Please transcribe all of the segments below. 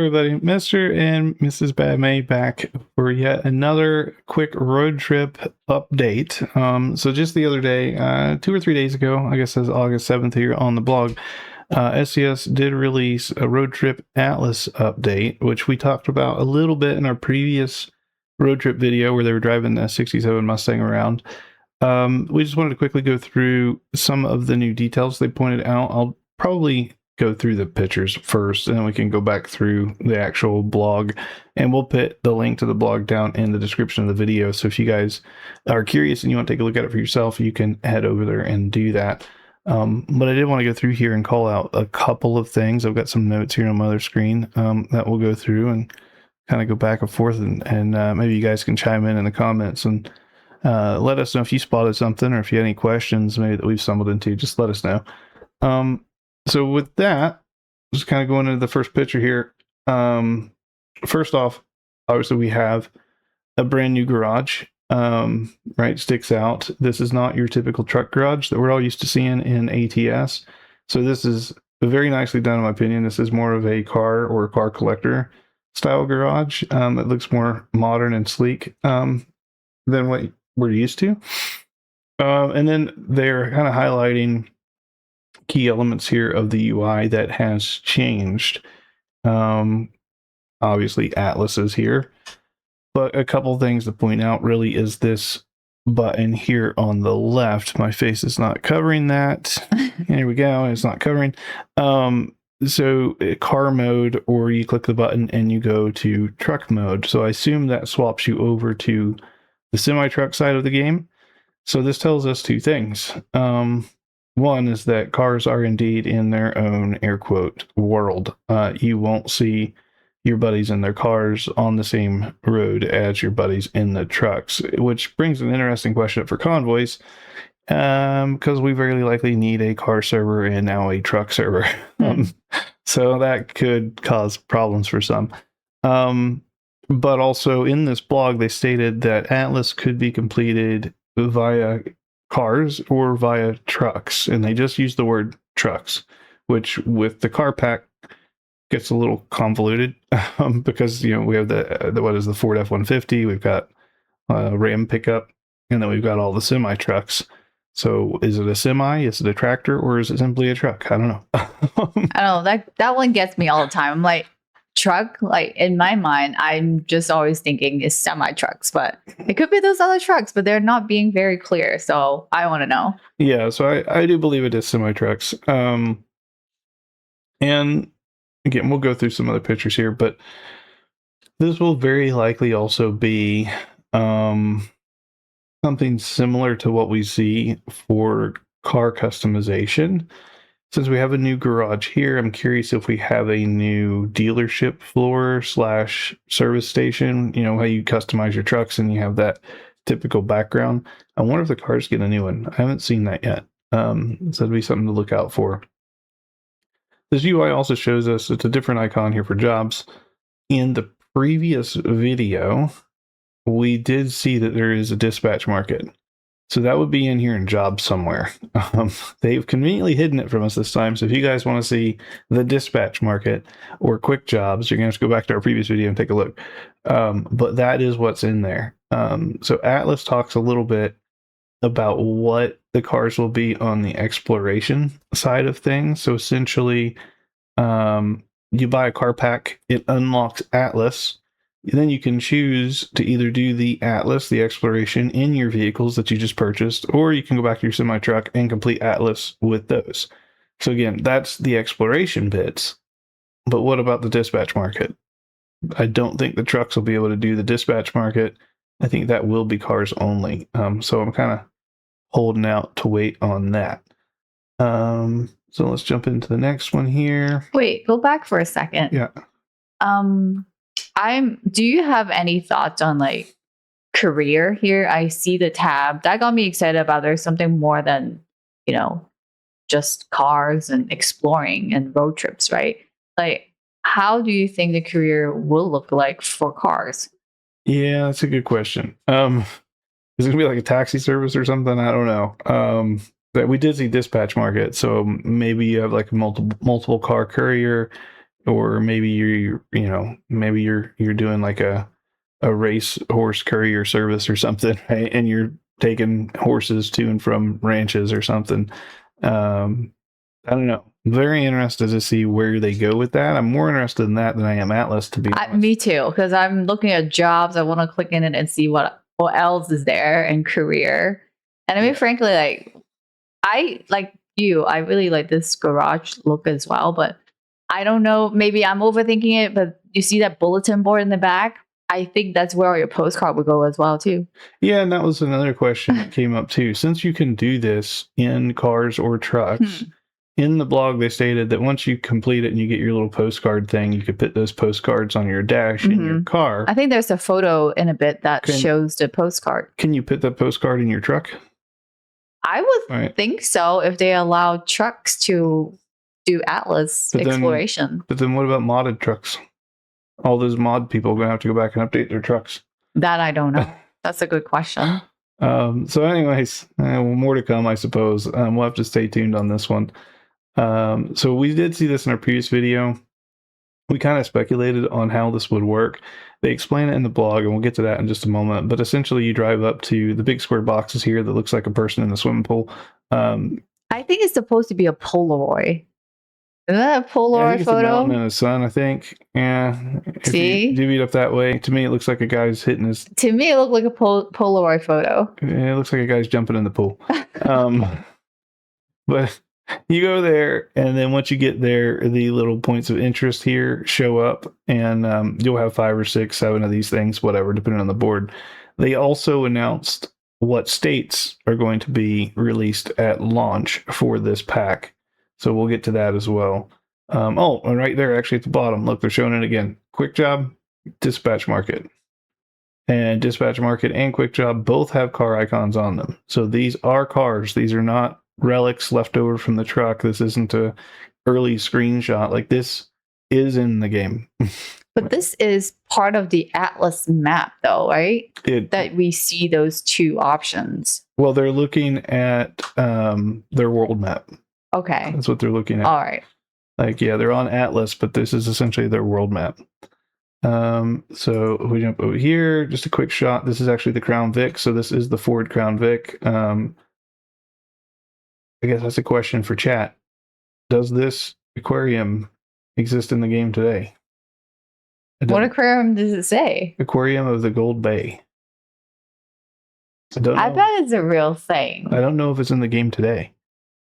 everybody, Mr. and Mrs. BadMae back for yet another quick road trip update. So just the other day, 2 or 3 days ago, I guess it was August 7th here on the blog, SCS did release a road trip Atlas update, which we talked about a little bit in our previous road trip video where they were driving the 67 Mustang around. We just wanted to quickly go through some of the new details they pointed out. I'll probably go through the pictures first, and then we can go back through the actual blog, and we'll put the link to the blog down in the description of the video. So if you guys are curious and you want to take a look at it for yourself, you can head over there and do that. But I did want to go through here and call out a couple of things. I've got some notes here on my other screen that we'll go through and kind of go back and forth, and maybe you guys can chime in the comments and let us know if you spotted something or if you had any questions maybe that we've stumbled into. Just let us know. So with that, just kind of going into the first picture here. First off, obviously we have a brand new garage, right? Sticks out. This is not your typical truck garage that we're all used to seeing in ATS. So this is very nicely done in my opinion. This is more of a car or a car collector style garage. It looks more modern and sleek than what we're used to. And then they're kind of highlighting key elements here of the UI that has changed. Obviously Atlas is here, but a couple things to point out really is this button here on the left. My face is not covering that. Here we go. It's not covering. So car mode, or you click the button and you go to truck mode. So I assume that swaps you over to the semi-truck side of the game. So this tells us two things. One is that cars are indeed in their own air quote world. You won't see your buddies in their cars on the same road as your buddies in the trucks, which brings an interesting question up for convoys, because we very likely need a car server and now a truck server. So that could cause problems for some. But also in this blog, they stated that Atlas could be completed via cars or via trucks, and they just use the word trucks, which with the car pack gets a little convoluted, because we have the what is the Ford F-150, we've got Ram pickup, and then we've got all the semi trucks. So is it a semi, is it a tractor, or is it simply a truck? I don't know. I don't know, that one gets me all the time. I'm like, truck, like in my mind I'm just always thinking is semi trucks, but it could be those other trucks, but they're not being very clear, so I want to know. Yeah, so I do believe it is semi trucks. And again, we'll go through some other pictures here, but this will very likely also be something similar to what we see for car customization. Since we have a new garage here, I'm curious if we have a new dealership floor / service station. You know, how you customize your trucks and you have that typical background. I wonder if the cars get a new one. I haven't seen that yet. So that'd be something to look out for. This UI also shows us it's a different icon here for jobs. In the previous video, we did see that there is a dispatch market. So that would be in here in jobs somewhere. They've conveniently hidden it from us this time. So if you guys want to see the dispatch market or quick jobs, you're going to have to go back to our previous video and take a look. But that is what's in there. So Atlas talks a little bit about what the cars will be on the exploration side of things. So essentially, you buy a car pack, it unlocks Atlas. Then you can choose to either do the Atlas, the exploration, in your vehicles that you just purchased, or you can go back to your semi-truck and complete Atlas with those. So again, that's the exploration bits. But what about the dispatch market? I don't think the trucks will be able to do the dispatch market. I think that will be cars only. So I'm kind of holding out to wait on that. So let's jump into the next one here. Wait, go back for a second. Yeah. Do you have any thoughts on like career here? I see the tab that got me excited about there's something more than, just cars and exploring and road trips, right? Like, how do you think the career will look like for cars? Yeah, that's a good question. Is it gonna be like a taxi service or something? I don't know. But we did see dispatch market, so maybe you have like a multiple car courier, or maybe maybe you're doing like a race horse courier service or something, right? And you're taking horses to and from ranches or something. I don't know. Very interested to see where they go with that. I'm more interested in that than I am Atlas, to be honest. Me too, because I'm looking at jobs. I want to click in it and see what else is there in career. And I mean, frankly, I like you. I really like this garage look as well, but I don't know. Maybe I'm overthinking it. But you see that bulletin board in the back? I think that's where your postcard would go as well too. Yeah, and that was another question that came up too. Since you can do this in cars or trucks, in the blog they stated that once you complete it and you get your little postcard thing, you could put those postcards on your dash in your car. I think there's a photo in a bit that shows the postcard. Can you put that postcard in your truck? I would think so if they allow trucks to do Atlas exploration. But then what about modded trucks? All those mod people are going to have to go back and update their trucks. That I don't know. That's a good question. So anyways, more to come, I suppose. We'll have to stay tuned on this one. So we did see this in our previous video. We kind of speculated on how this would work. They explain it in the blog, and we'll get to that in just a moment. But essentially, you drive up to the big square boxes here that looks like a person in the swimming pool. I think it's supposed to be a Polaroid. Isn't that a Polaroid photo? It's a mountain and a sun, I think. Yeah. See? If you divvy it up that way, to me, it looks like a guy's hitting his... To me, it looked like a Polaroid photo. It looks like a guy's jumping in the pool. But you go there, and then once you get there, the little points of interest here show up, and you'll have 5 or 6, 7 of these things, whatever, depending on the board. They also announced what states are going to be released at launch for this pack. So we'll get to that as well. And right there, actually at the bottom, look, they're showing it again. Quick Job, Dispatch Market. And Dispatch Market and Quick Job both have car icons on them. So these are cars. These are not relics left over from the truck. This isn't a early screenshot. Like, this is in the game. But this is part of the Atlas map, though, right? That we see those 2 options. Well, they're looking at their world map. Okay. That's what they're looking at. All right. Like, yeah, they're on Atlas, but this is essentially their world map. So if we jump over here, just a quick shot. This is actually the Crown Vic. So this is the Ford Crown Vic. I guess that's a question for chat. Does this aquarium exist in the game today? What aquarium does it say? Aquarium of the Gold Bay. I bet it's a real thing. I don't know if it's in the game today.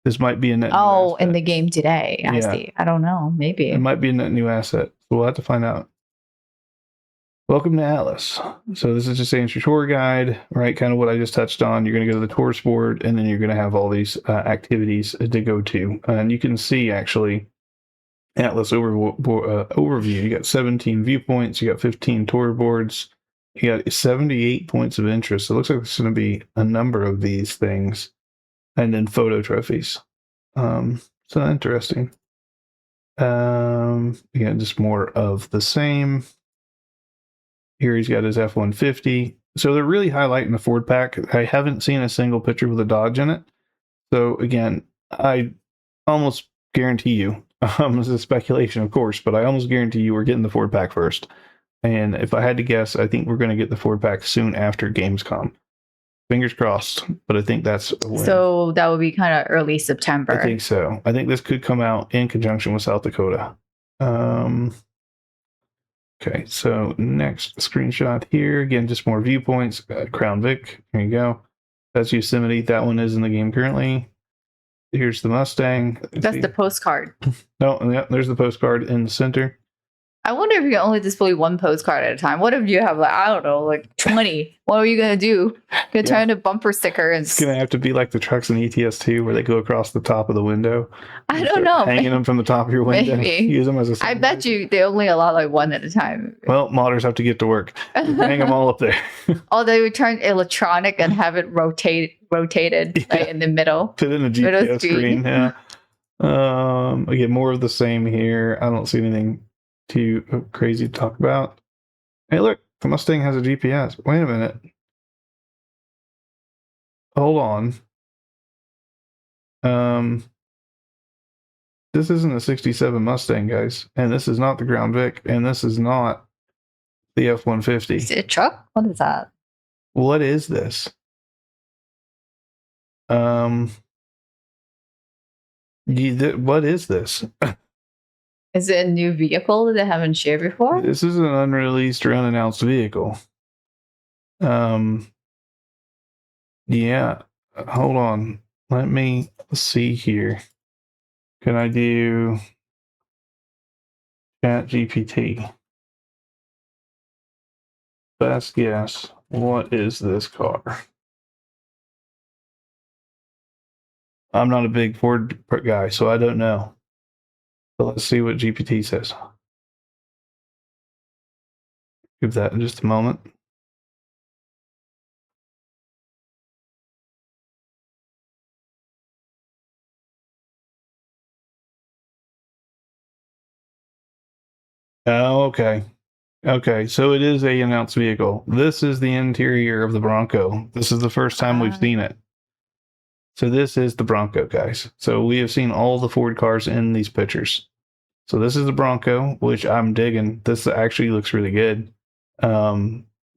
This might be a net new asset. In the game today. I see. I don't know. Maybe. It might be a net new asset. So we'll have to find out. Welcome to Atlas. So this is just saying it's your tour guide, right? Kind of what I just touched on. You're going to go to the tourist board, and then you're going to have all these activities to go to. And you can see, actually, Atlas overview. You got 17 viewpoints. You got 15 tour boards. You got 78 points of interest. So it looks like there's going to be a number of these things. And then photo trophies. So interesting. Yeah, just more of the same. Here he's got his F-150. So they're really highlighting the Ford pack. I haven't seen a single picture with a Dodge in it. So again, I almost guarantee you, this is speculation, of course, but I almost guarantee you we're getting the Ford pack first. And if I had to guess, I think we're going to get the Ford pack soon after Gamescom. Fingers crossed, but I think that's a win. So that would be kind of early September. I think so. I think this could come out in conjunction with South Dakota. Okay, so next screenshot here. Again, just more viewpoints. Crown Vic. There you go. That's Yosemite. That one is in the game currently. Here's the Mustang. That's the postcard. No, yeah, there's the postcard in the center. I wonder if you can only display 1 postcard at a time. What if you have, I don't know, 20? What are you going to do? You're going to turn into bumper sticker. And it's going to have to be like the trucks in ATS 2 where they go across the top of the window. I don't know. Hanging them from the top of your window. Maybe. Use them as a I bet you they only allow 1 at a time. Well, modders have to get to work. Hang them all up there. Oh, they would turn electronic and have it rotated in the middle. Put in a GPS screen. Yeah. Again, more of the same here. I don't see anything too crazy to talk about. Hey, look, the Mustang has a GPS. Wait a minute. Hold on. This isn't a 67 Mustang, guys. And this is not the Crown Vic. And this is not the F-150. Is it a truck? What is that? What is this? What is this? Is it a new vehicle that they haven't shared before? This is an unreleased or unannounced vehicle. Yeah. Hold on. Let me see here. Can I do Chat GPT? Best guess. What is this car? I'm not a big Ford guy, so I don't know. But let's see what GPT says. Give that in just a moment. Oh, okay. Okay, so it is a announced vehicle. This is the interior of the Bronco. This is the first time we've seen it. So this is the Bronco, guys. So we have seen all the Ford cars in these pictures. So this is the Bronco, which I'm digging. This actually looks really good.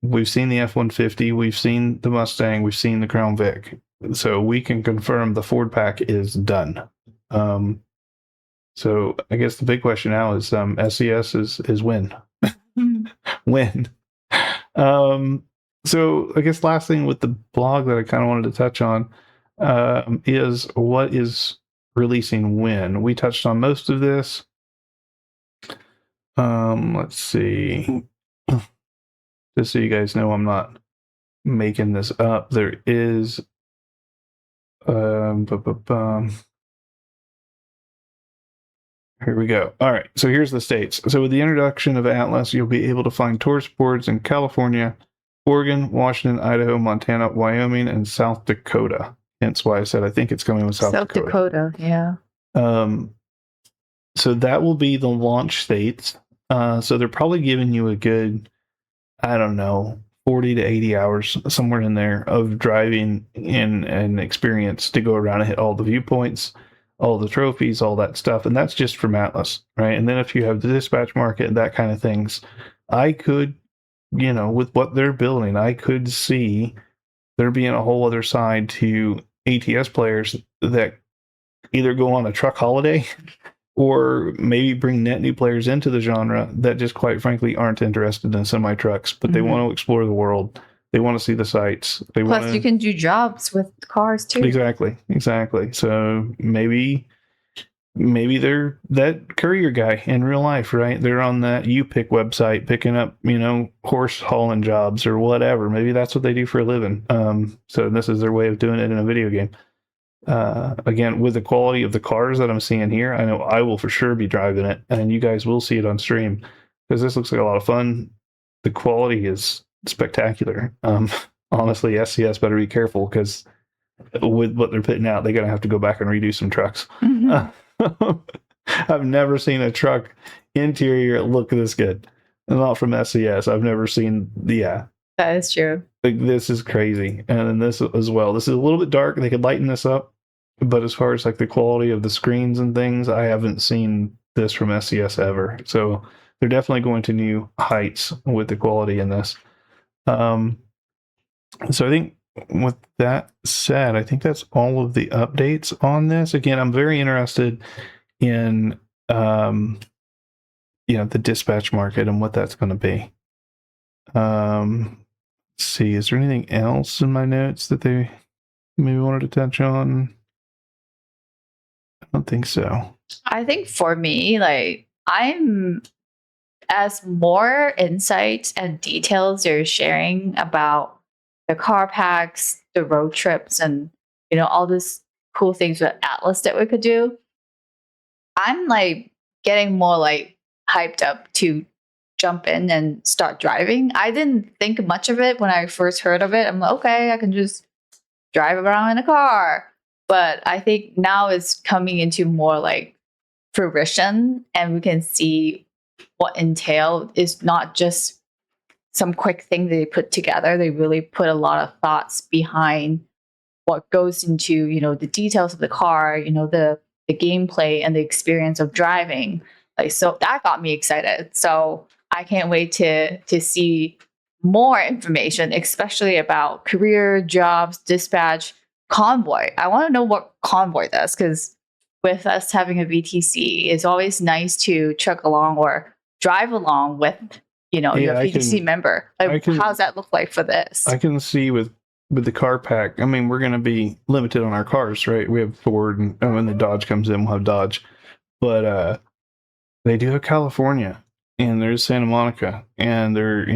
We've seen the F-150, we've seen the Mustang, we've seen the Crown Vic. So we can confirm the Ford pack is done. So I guess the big question now is SCS is when? When? So I guess last thing with the blog that I kind of wanted to touch on is what is releasing when. We touched on most of this. Let's see. Just so you guys know, I'm not making this up. There is here we go. All right, so here's the states. So with the introduction of Atlas, you'll be able to find tourist boards in California, Oregon, Washington, Idaho, Montana, Wyoming, and South Dakota. Hence why I said I think it's coming with South Dakota. Yeah. So that will be the launch states. So they're probably giving you a good, I don't know, 40 to 80 hours, somewhere in there, of driving in an experience to go around and hit all the viewpoints, all the trophies, all that stuff. And that's just from Atlas, right? And then if you have the dispatch market, that kind of things, I could, with what they're building, I could see there being a whole other side to ATS players that either go on a truck holiday or maybe bring net new players into the genre that just quite frankly aren't interested in semi trucks, but they want to explore the world. They want to see the sights. Plus, you can do jobs with cars too. Exactly. So maybe they're that courier guy in real life, right? They're on that UPick website picking up, horse hauling jobs or whatever. Maybe that's what they do for a living. So this is their way of doing it in a video game. Again, with the quality of the cars that I'm seeing here, I know I will for sure be driving it, and you guys will see it on stream because this looks like a lot of fun. The quality is spectacular. Honestly, SCS better be careful because with what they're putting out, they're gonna have to go back and redo some trucks. I've never seen a truck interior look this good. Not from SCS. I've never seen. Yeah, that is true. Like, this is crazy, and then this as well. This is a little bit dark. They could lighten this up. But as far as like the quality of the screens and things, I haven't seen this from SCS ever. So they're definitely going to new heights with the quality in this. So I think with that said, I think that's all of the updates on this. Again, I'm very interested in the dispatch market and what that's going to be. Let's see, is there anything else in my notes that they maybe wanted to touch on? I don't think so. I think for me, I'm as more insights and details they're sharing about the car packs, the road trips, and all these cool things with Atlas that we could do. I'm getting more hyped up to jump in and start driving. I didn't think much of it when I first heard of it. I'm like, okay, I can just drive around in a car. But I think now it's coming into more fruition, and we can see what entailed is not just some quick thing they put together. They really put a lot of thoughts behind what goes into, the details of the car, the the gameplay and the experience of driving. Like, so that got me excited. So I can't wait to see more information, especially about career, jobs, dispatch, convoy. I want to know what convoy does, because with us having a VTC, it's always nice to truck along or drive along with, you know, your VTC member. Like, how does that look like for this? I can see with the car pack. I mean, we're going to be limited on our cars, right? We have Ford, and when the Dodge comes in, we'll have Dodge. But they do have California, and there's Santa Monica, and there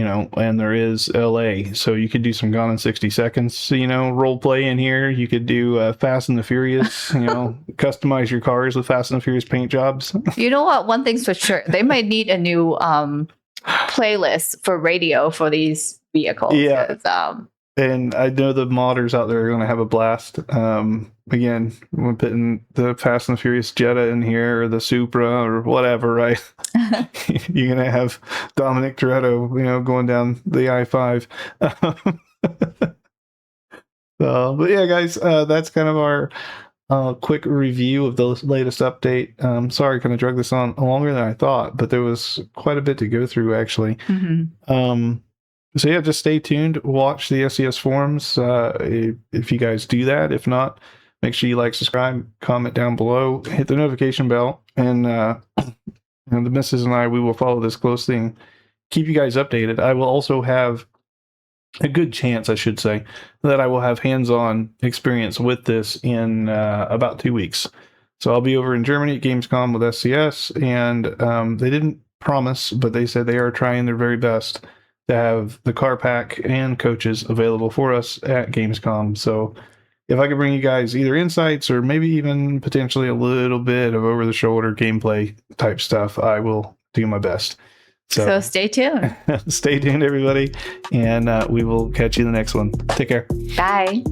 is LA. So you could do some Gone in 60 Seconds, role play in here. You could do Fast and the Furious, customize your cars with Fast and the Furious paint jobs. You know what? One thing's for sure. They might need a new playlist for radio for these vehicles. Yeah. And I know the modders out there are going to have a blast. Again, we're putting the Fast and the Furious Jetta in here, or the Supra, or whatever, right? You're going to have Dominic Toretto, going down the I-5. But yeah, guys, that's kind of our quick review of the latest update. Sorry, kind of drug this on longer than I thought, but there was quite a bit to go through, actually. Mm-hmm. So yeah, just stay tuned. Watch the SCS forums if you guys do that. If not, make sure you like, subscribe, comment down below, hit the notification bell, and the missus and I, we will follow this closely and keep you guys updated. I will also have a good chance, I should say, that I will have hands-on experience with this in about 2 weeks. So I'll be over in Germany at Gamescom with SCS, and they didn't promise, but they said they are trying their very best to have the car pack and coaches available for us at Gamescom. So if I could bring you guys either insights or maybe even potentially a little bit of over-the-shoulder gameplay type stuff, I will do my best. So stay tuned. Stay tuned, everybody, and we will catch you in the next one. Take care. Bye.